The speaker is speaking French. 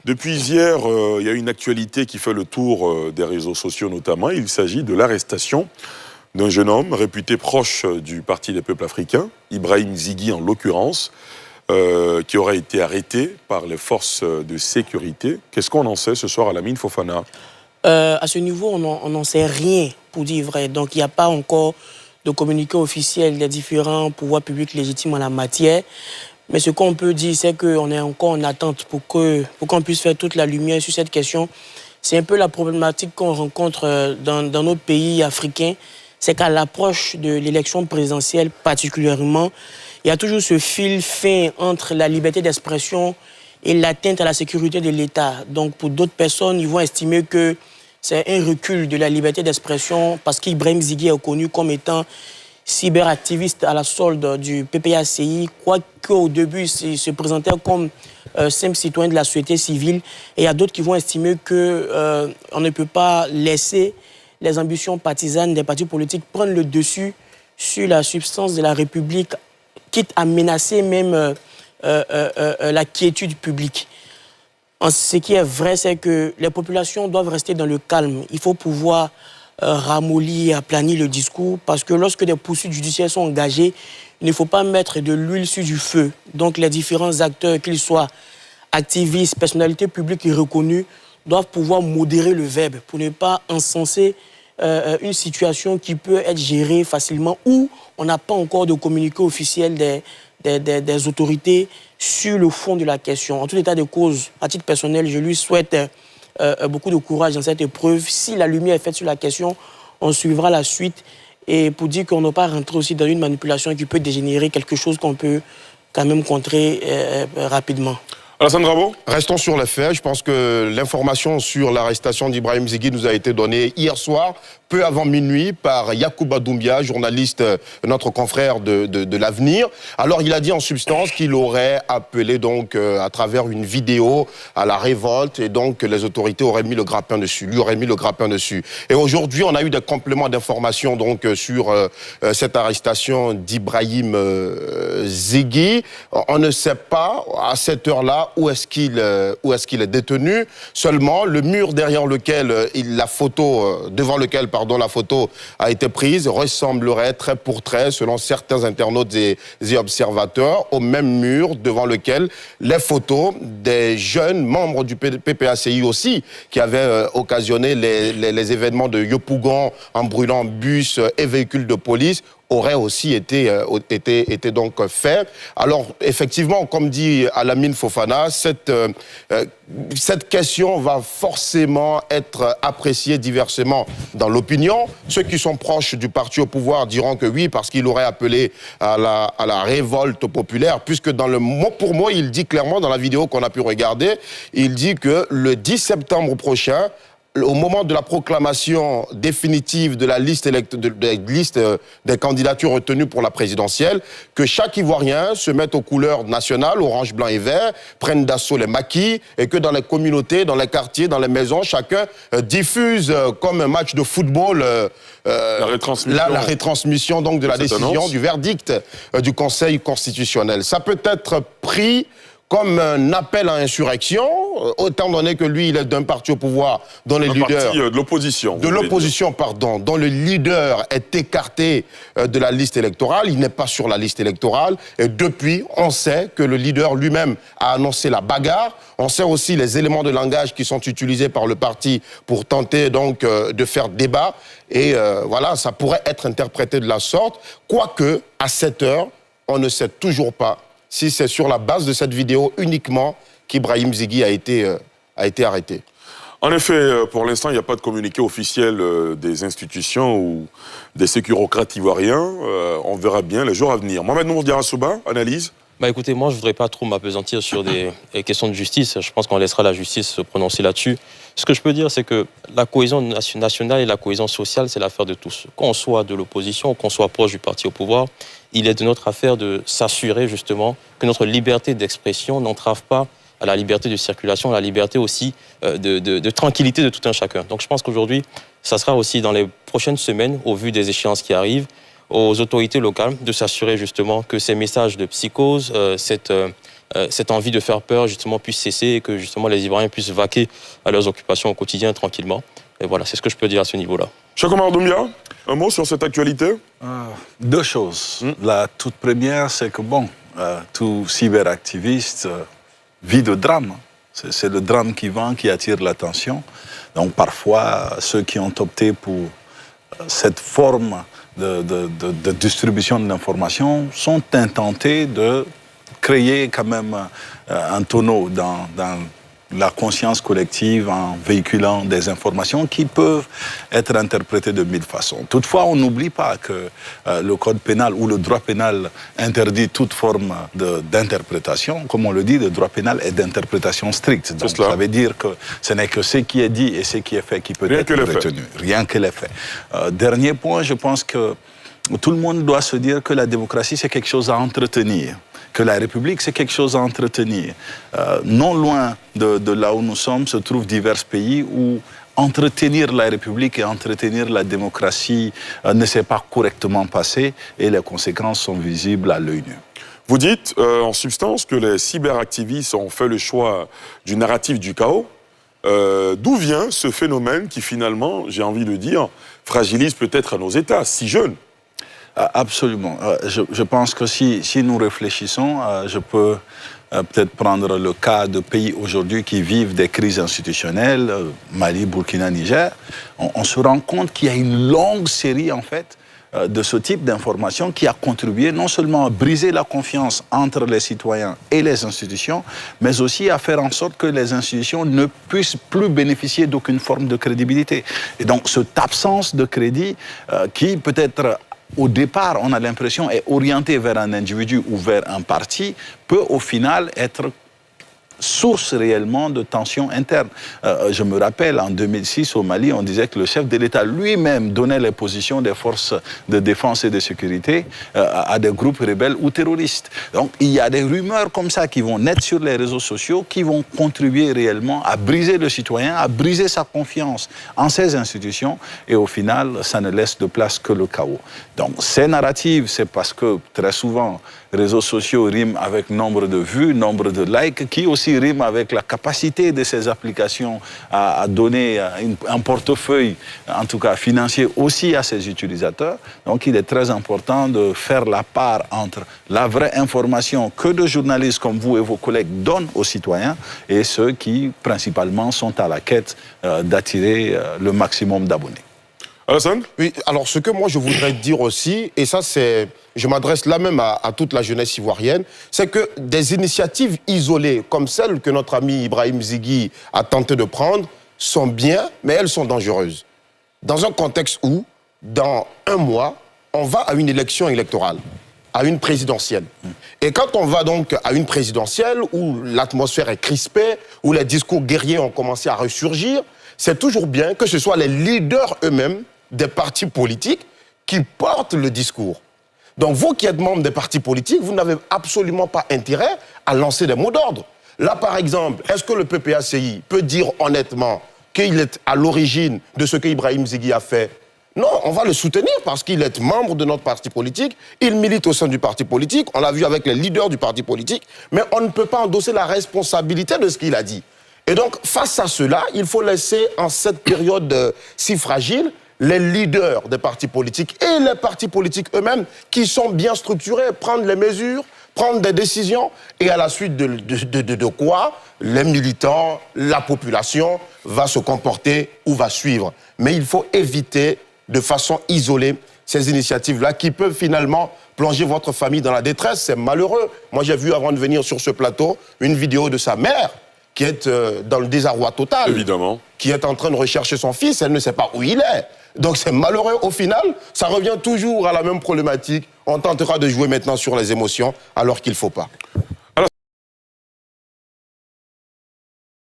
Depuis hier, il y a une actualité qui fait le tour des réseaux sociaux notamment. Il s'agit de l'arrestation d'un jeune homme réputé proche du Parti des peuples africains, Ibrahim Zighi en l'occurrence, qui aurait été arrêté par les forces de sécurité. Qu'est-ce qu'on en sait ce soir à Lamine Fofana? À ce niveau, on n'en sait rien, pour dire vrai. Donc, il n'y a pas encore de communiqué officiel des différents pouvoirs publics légitimes en la matière. Mais ce qu'on peut dire, c'est qu'on est encore en attente pour qu'on puisse faire toute la lumière sur cette question. C'est un peu la problématique qu'on rencontre dans notre pays africain. C'est qu'à l'approche de l'élection présidentielle particulièrement, il y a toujours ce fil fin entre la liberté d'expression et l'atteinte à la sécurité de l'État. Donc, pour d'autres personnes, ils vont estimer que c'est un recul de la liberté d'expression parce qu'Ibrahim Zighi est reconnu comme étant cyberactiviste à la solde du PPACI, quoique au début, il se présentait comme simple citoyen de la société civile. Et il y a d'autres qui vont estimer qu'on ne peut pas laisser les ambitions partisanes des partis politiques prendre le dessus sur la substance de la République, quitte à menacer même la quiétude publique. Ce qui est vrai, c'est que les populations doivent rester dans le calme. Il faut pouvoir ramollir, aplanir le discours, parce que lorsque des poursuites judiciaires sont engagées, il ne faut pas mettre de l'huile sur du feu. Donc les différents acteurs, qu'ils soient activistes, personnalités publiques et reconnues, doivent pouvoir modérer le verbe pour ne pas encenser une situation qui peut être gérée facilement ou on n'a pas encore de communiqué officiel des autorités sur le fond de la question. En tout état de cause, à titre personnel, je lui souhaite beaucoup de courage dans cette épreuve. Si la lumière est faite sur la question, on suivra la suite. Et pour dire qu'on n'a pas rentré aussi dans une manipulation qui peut dégénérer quelque chose qu'on peut quand même contrer rapidement. Alassane Drabo. Restons sur les faits. Je pense que l'information sur l'arrestation d'Ibrahim Zighi nous a été donnée hier soir, peu avant minuit, par Yacouba Doumbia, journaliste, notre confrère de l'Avenir. Alors, il a dit en substance qu'il aurait appelé donc à travers une vidéo à la révolte et donc les autorités auraient mis le grappin dessus, lui aurait mis le grappin dessus. Et aujourd'hui, on a eu des compléments d'information donc sur cette arrestation d'Ibrahim Zighi. On ne sait pas à cette heure-là où est-ce qu'il est détenu. Seulement, le mur derrière lequel devant lequel la photo a été prise ressemblerait trait pour trait, selon certains internautes et observateurs, au même mur devant lequel les photos des jeunes membres du PPACI aussi, qui avaient occasionné les événements de Yopougon en brûlant bus et véhicules de police, aurait aussi été donc fait. Alors, effectivement, comme dit Lamine Fofana, cette question va forcément être appréciée diversement dans l'opinion. Ceux qui sont proches du parti au pouvoir diront que oui, parce qu'il aurait appelé à la révolte populaire, puisque dans le mot pour mot, il dit clairement dans la vidéo qu'on a pu regarder, il dit que le 10 septembre prochain, au moment de la proclamation définitive de la liste des candidatures retenues pour la présidentielle, que chaque Ivoirien se mette aux couleurs nationales, orange, blanc et vert, prenne d'assaut les maquis, et que dans les communautés, dans les quartiers, dans les maisons, chacun diffuse comme un match de football la retransmission donc de la décision, du verdict du Conseil constitutionnel. Ça peut être pris comme un appel à insurrection, autant donné que lui, il est d'un parti au pouvoir dont les leaders... de l'opposition. De l'opposition, pardon, dont le leader est écarté de la liste électorale. Il n'est pas sur la liste électorale. Et depuis, on sait que le leader lui-même a annoncé la bagarre. On sait aussi les éléments de langage qui sont utilisés par le parti pour tenter donc de faire débat. Et voilà, ça pourrait être interprété de la sorte. Quoique, à cette heure, on ne sait toujours pas si c'est sur la base de cette vidéo uniquement qu'Ibrahim Zighi a été arrêté. En effet, pour l'instant, il n'y a pas de communiqué officiel des institutions ou des sécurocrates ivoiriens. On verra bien les jours à venir. Mohamed Nourdiara Souba, analyse. Écoutez, moi, je ne voudrais pas trop m'apesantir sur des questions de justice. Je pense qu'on laissera la justice se prononcer là-dessus. Ce que je peux dire, c'est que la cohésion nationale et la cohésion sociale, c'est l'affaire de tous. Qu'on soit de l'opposition, qu'on soit proche du parti au pouvoir, il est de notre affaire de s'assurer justement que notre liberté d'expression n'entrave pas à la liberté de circulation, à la liberté aussi de tranquillité de tout un chacun. Donc je pense qu'aujourd'hui, ça sera aussi dans les prochaines semaines, au vu des échéances qui arrivent, aux autorités locales de s'assurer justement que ces messages de psychose, cette cette envie de faire peur justement puisse cesser et que justement les Ivoiriens puissent vaquer à leurs occupations au quotidien tranquillement. Et voilà, c'est ce que je peux dire à ce niveau-là. Cheikh Omar Doumbia, un mot sur cette actualité? Deux choses. La toute première, c'est que tout cyberactiviste vit de drame. C'est le drame qui vend, qui attire l'attention. Donc parfois, ceux qui ont opté pour cette forme de distribution de l'information sont intentés de créer quand même un tonneau dans la conscience collective en véhiculant des informations qui peuvent être interprétées de mille façons. Toutefois, on n'oublie pas que le code pénal ou le droit pénal interdit toute forme d'interprétation. Comme on le dit, le droit pénal est d'interprétation stricte. Donc ça veut dire que ce n'est que ce qui est dit et ce qui est fait qui peut être retenu. Rien que les faits. Dernier point, je pense que tout le monde doit se dire que la démocratie, c'est quelque chose à entretenir. Que la République, c'est quelque chose à entretenir. Non loin de là où nous sommes se trouvent divers pays où entretenir la République et entretenir la démocratie ne s'est pas correctement passé et les conséquences sont visibles à l'œil nu. Vous dites, en substance, que les cyberactivistes ont fait le choix du narratif du chaos. D'où vient ce phénomène qui, finalement, j'ai envie de dire, fragilise peut-être nos États, si jeunes? Absolument. Je pense que si nous réfléchissons, je peux peut-être prendre le cas de pays aujourd'hui qui vivent des crises institutionnelles, Mali, Burkina, Niger. On se rend compte qu'il y a une longue série, en fait, de ce type d'informations qui a contribué non seulement à briser la confiance entre les citoyens et les institutions, mais aussi à faire en sorte que les institutions ne puissent plus bénéficier d'aucune forme de crédibilité. Et donc, cette absence de crédit qui peut-être au départ, on a l'impression, est orienté vers un individu ou vers un parti, peut au final être source réellement de tensions internes. Je me rappelle, en 2006, au Mali, on disait que le chef de l'État lui-même donnait les positions des forces de défense et de sécurité à des groupes rebelles ou terroristes. Donc, il y a des rumeurs comme ça qui vont naître sur les réseaux sociaux, qui vont contribuer réellement à briser le citoyen, à briser sa confiance en ces institutions, et au final, ça ne laisse de place que le chaos. Donc, ces narratives, c'est parce que, très souvent, réseaux sociaux riment avec nombre de vues, nombre de likes, qui aussi riment avec la capacité de ces applications à donner un portefeuille, en tout cas financier, aussi à ses utilisateurs. Donc il est très important de faire la part entre la vraie information que de journalistes comme vous et vos collègues donnent aux citoyens et ceux qui, principalement, sont à la quête d'attirer le maximum d'abonnés. Alassane? Oui, alors ce que moi je voudrais dire aussi, et ça c'est, je m'adresse là même à toute la jeunesse ivoirienne, c'est que des initiatives isolées comme celles que notre ami Ibrahim Zighi a tenté de prendre sont bien, mais elles sont dangereuses. Dans un contexte où, dans un mois, on va à une élection électorale, à une présidentielle. Et quand on va donc à une présidentielle où l'atmosphère est crispée, où les discours guerriers ont commencé à ressurgir, c'est toujours bien que ce soit les leaders eux-mêmes des partis politiques qui portent le discours. Donc vous qui êtes membre des partis politiques, vous n'avez absolument pas intérêt à lancer des mots d'ordre. Là, par exemple, est-ce que le PPACI peut dire honnêtement qu'il est à l'origine de ce qu'Ibrahim Zighi a fait? Non, on va le soutenir parce qu'il est membre de notre parti politique, il milite au sein du parti politique, on l'a vu avec les leaders du parti politique, mais on ne peut pas endosser la responsabilité de ce qu'il a dit. Et donc, face à cela, il faut laisser, en cette période si fragile, les leaders des partis politiques et les partis politiques eux-mêmes, qui sont bien structurés, prendre les mesures, prendre des décisions, et à la suite de quoi les militants, la population va se comporter ou va suivre. Mais il faut éviter de façon isolée ces initiatives-là qui peuvent finalement plonger votre famille dans la détresse. C'est malheureux. Moi, j'ai vu avant de venir sur ce plateau une vidéo de sa mère qui est dans le désarroi total. Évidemment. Qui est en train de rechercher son fils, elle ne sait pas où il est. Donc c'est malheureux. Au final, ça revient toujours à la même problématique. On tentera de jouer maintenant sur les émotions alors qu'il ne faut pas.